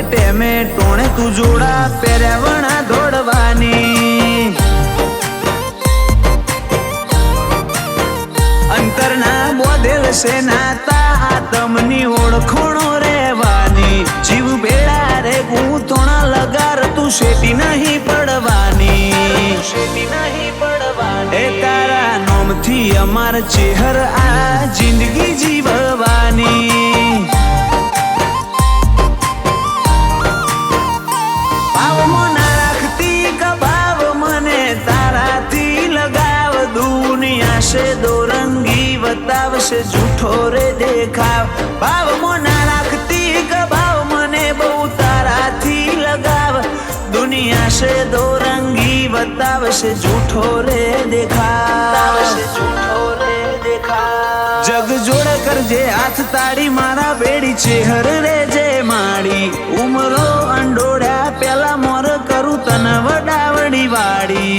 ટેમે ટોણે તું જોડા પહેર્યાવણા દોડવાની અંતરના બોધેલ છે નાતા આતમની ઓળખોણો રહેવાની જીવ બેડા રે ગૂંથોણા લગાર તું શેટી નહીં પડવાની એ તારા નોમથી અમાર ચેહર આ જિંદગી જીવવાની ભાવમાં ના રાખતી કબાવ મને તારાથી લગાવ દુનિયા છે દોરંગી બતાવશે જૂઠો રે દેખાવ ભાવમાં ના રાખતી કબાવ મને બહુ તારાથી લગાવ દુનિયા છે દોરંગી બતાવશે જૂઠો રે દેખાવ જગ જોડ કરજે હાથ તાળી મારા બેડી ચેહર રે જે માડી ઉમરો અંડોળ્યા પેલા મોર કરું તન વડાવડી વાડી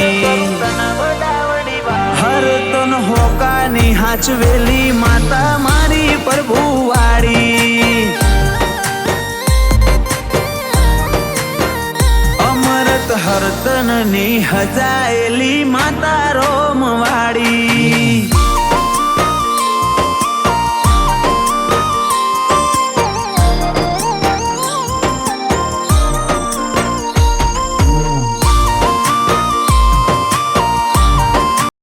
હર તન હોકાની હાચવેલી માતા મારી પ્રભુ વાડી અમરત હરતનની હજાયેલી માતા રોમ વાડી